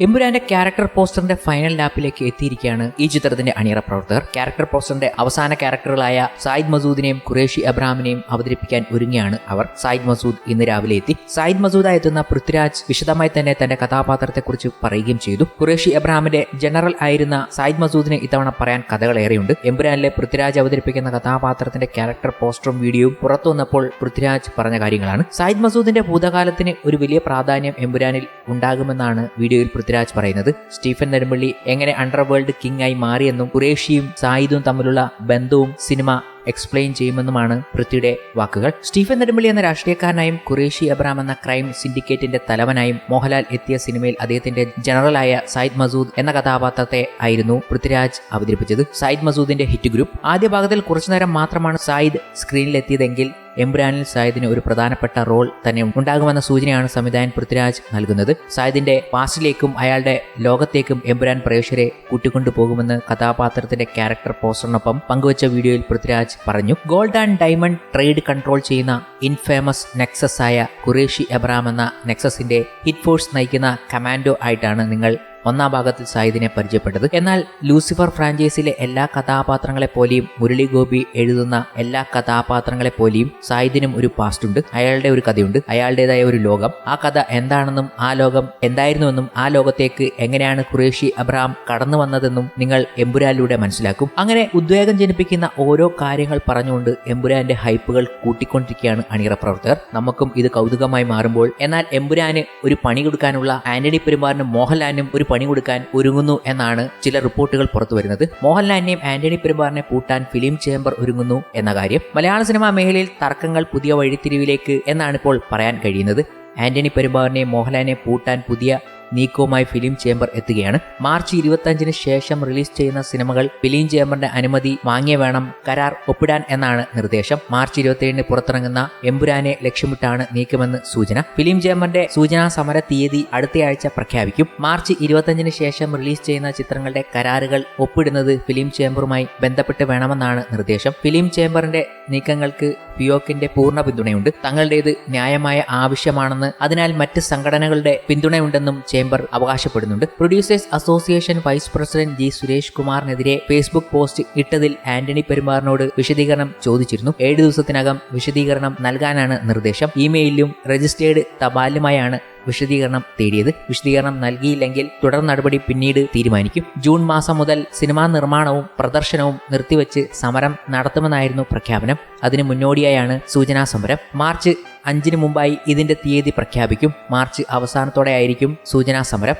എമ്പുരാന്റെ character പോസ്റ്ററിന്റെ final ലാപ്പിലേക്ക് എത്തിയിരിക്കുകയാണ് ഈ ചിത്രത്തിന്റെ അണിയറ പ്രവർത്തകർ. ക്യാരക്ടർ പോസ്റ്ററിന്റെ അവസാന ക്യാരക്ടറുകളായ സായിദ് മസൂദിനെയും ഖുറേഷി അബ്രാമിനെയും അവതരിപ്പിക്കാൻ ഒരുങ്ങിയാണ് അവർ. സായിദ് മസൂദ് ഇന്ന് രാവിലെ എത്തി. സായിദ് മസൂദായി എത്തുന്ന പൃഥ്വിരാജ് വിശദമായി തന്നെ തന്റെ കഥാപാത്രത്തെക്കുറിച്ച് പറയുകയും ചെയ്തു. ഖുറേഷി അബ്രാമിന്റെ ജനറൽ ആയിരുന്ന സായിദ് മസൂദിന് ഇത്തവണ പറയാൻ കഥകളേറെയുണ്ട്. എമ്പുരാനിലെ പൃഥ്വിരാജ് അവതരിപ്പിക്കുന്ന കഥാപാത്രത്തിന്റെ ക്യാരക്ടർ പോസ്റ്ററും വീഡിയോയും പുറത്തു വന്നപ്പോൾ പൃഥ്വിരാജ് പറഞ്ഞ കാര്യങ്ങളാണ്. സായിദ് മസൂദിന്റെ ഭൂതകാലത്തിന് ഒരു വലിയ പ്രാധാന്യം എമ്പുരാനിൽ ഉണ്ടാകുമെന്നാണ് വീഡിയോയിൽ പൃഥ്വിരാജ് പറയുന്നത്. സ്റ്റീഫൻ നെടുമ്പള്ളി എങ്ങനെ അണ്ടർവേൾഡ് കിങ് ആയി മാറിയെന്നും ഖുറേഷിയും സായിദും തമ്മിലുള്ള ബന്ധവും സിനിമ എക്സ്പ്ലെയിൻ ചെയ്യുമെന്നുമാണ് പൃഥ്വിയുടെ വാക്കുകൾ. സ്റ്റീഫൻ നെടുമ്പള്ളി എന്ന രാഷ്ട്രീയക്കാരനായും ഖുറേഷി അബ്രാം എന്ന ക്രൈം സിൻഡിക്കേറ്റിന്റെ തലവനായും മോഹൻലാൽ എത്തിയ സിനിമയിൽ അദ്ദേഹത്തിന്റെ ജനറലായ സായിദ് മസൂദ് എന്ന കഥാപാത്രത്തെ ആയിരുന്നു പൃഥ്വിരാജ് അവതരിപ്പിച്ചത്. സായിദ് മസൂദിന്റെ ഹിറ്റ് ഗ്രൂപ്പ്. ആദ്യ ഭാഗത്തിൽ കുറച്ചുനേരം മാത്രമാണ് സായിദ് സ്ക്രീനിലെത്തിയതെങ്കിൽ എമ്പുരാനിൽ സായിദിന് ഒരു പ്രധാനപ്പെട്ട റോൾ തന്നെ ഉണ്ടാകുമെന്ന സൂചനയാണ് സംവിധായകൻ പൃഥ്വിരാജ് നൽകുന്നത്. സായിദിന്റെ പാസ്റ്റിലേക്കും അയാളുടെ ലോകത്തേക്കും എമ്പുരാൻ പ്രേക്ഷകരെ കൂട്ടിക്കൊണ്ടുപോകുമെന്ന് കഥാപാത്രത്തിന്റെ ക്യാരക്ടർ പോസ്റ്ററിനൊപ്പം പങ്കുവച്ച വീഡിയോയിൽ പൃഥ്വിരാജ് പറഞ്ഞു. Gold and diamond trade control ചെയ്യുന്ന ഇൻഫേമസ് നെക്സസ് ആയ ഖുറേഷി അബ്രാം എന്ന നെക്സസിന്റെ ഹിറ്റ് ഫോഴ്സ് നയിക്കുന്ന കമാൻഡോ ആയിട്ടാണ് നിങ്ങൾ ഒന്നാം ഭാഗത്തിൽ സായിദിനെ പരിചയപ്പെട്ടത്. എന്നാൽ ലൂസിഫർ ഫ്രാഞ്ചൈസിയിലെ എല്ലാ കഥാപാത്രങ്ങളെപ്പോലെയും മുരളി ഗോപി എഴുതുന്ന എല്ലാ കഥാപാത്രങ്ങളെപ്പോലെയും സായിദിനും ഒരു പാസ്റ്റ് ഉണ്ട്. അയാളുടെ ഒരു കഥയുണ്ട്, അയാളുടേതായ ഒരു ലോകം. ആ കഥ എന്താണെന്നും ആ ലോകം എന്തായിരുന്നുവെന്നും ആ ലോകത്തേക്ക് എങ്ങനെയാണ് ഖുറേഷി അബ്രാം കടന്നു വന്നതെന്നും നിങ്ങൾ എമ്പുരാനിലൂടെ മനസ്സിലാക്കും. അങ്ങനെ ഉദ്വേഗം ജനിപ്പിക്കുന്ന ഓരോ കാര്യങ്ങൾ പറഞ്ഞുകൊണ്ട് എമ്പുരാന്റെ ഹൈപ്പുകൾ കൂട്ടിക്കൊണ്ടിരിക്കുകയാണ് അണിയറ പ്രവർത്തകർ. നമുക്കും ഇത് കൗതുകമായി മാറുമ്പോൾ എന്നാൽ എമ്പുരാന് ഒരു പണി കൊടുക്കാനുള്ള ആന്റണി പെരുമ്പാറിനും മോഹൻലാലിനും ഒരു പണി കൊടുക്കാൻ ഒരുങ്ങുന്നു എന്നാണ് ചില റിപ്പോർട്ടുകൾ പുറത്തു വരുന്നത്. മോഹൻലാലിനെയും ആന്റണി പെരുമ്പാറിനെ പൂട്ടാൻ ഫിലിം ചേംബർ ഒരുങ്ങുന്നു എന്ന കാര്യം. മലയാള സിനിമാ മേഖലയിൽ തർക്കങ്ങൾ പുതിയ വഴിത്തിരിവിലേക്ക് എന്നാണ് ഇപ്പോൾ പറയാൻ കഴിയുന്നത്. ആന്റണി പെരുമ്പാറിനെയും മോഹൻലാലിനെ പൂട്ടാൻ പുതിയ നീക്കവുമായി ഫിലിം ചേംബർ എത്തുകയാണ്. മാർച്ച് 25-ന് ശേഷം റിലീസ് ചെയ്യുന്ന സിനിമകൾ ഫിലിം ചേംബറിന്റെ അനുമതി വാങ്ങിയ വേണം കരാർ ഒപ്പിടാൻ എന്നാണ് നിർദ്ദേശം. മാർച്ച് 27-ന് പുറത്തിറങ്ങുന്ന എമ്പുരാനെ ലക്ഷ്യമിട്ടാണ് നീക്കമെന്ന് സൂചന. ഫിലിം ചേംബറിന്റെ സൂചനാ സമര തീയതി അടുത്തയാഴ്ച പ്രഖ്യാപിക്കും. മാർച്ച് 25-ന് ശേഷം റിലീസ് ചെയ്യുന്ന ചിത്രങ്ങളുടെ കരാറുകൾ ഒപ്പിടുന്നത് ഫിലിം ചേംബറുമായി ബന്ധപ്പെട്ട് വേണമെന്നാണ് നിർദ്ദേശം. ഫിലിം ചേംബറിന്റെ നീക്കങ്ങൾക്ക് ഫിയോക്കിന്റെ പൂർണ്ണ പിന്തുണയുണ്ട്. തങ്ങളുടേത് ന്യായമായ ആവശ്യമാണെന്ന്, അതിനാൽ മറ്റ് സംഘടനകളുടെ പിന്തുണയുണ്ടെന്നും ചേംബർ അവകാശപ്പെടുന്നുണ്ട്. Producers association vice president G Suresh കുമാറിനെതിരെ ഫേസ്ബുക്ക് പോസ്റ്റ് ഇട്ടതിൽ ആന്റണി പെരുമ്പാറിനോട് വിശദീകരണം ചോദിച്ചിരുന്നു. 7 ദിവസത്തിനകം വിശദീകരണം നൽകാനാണ് നിർദ്ദേശം. ഇമെയിലും രജിസ്റ്റേർഡ് തപാലുമായാണ് വിശദീകരണം തേടിയത്. വിശദീകരണം നൽകിയില്ലെങ്കിൽ തുടർ നടപടി പിന്നീട് തീരുമാനിക്കും. ജൂൺ മാസം മുതൽ സിനിമാ നിർമ്മാണവും പ്രദർശനവും നിർത്തിവെച്ച് സമരം നടത്തുമെന്നായിരുന്നു പ്രഖ്യാപനം. അതിന് മുന്നോടിയായാണ് സൂചനാ സമരം. മാർച്ച് 5-ന് മുമ്പായി ഇതിന്റെ തീയതി പ്രഖ്യാപിക്കും. മാർച്ച് അവസാനത്തോടെ ആയിരിക്കും സൂചനാ സമരം.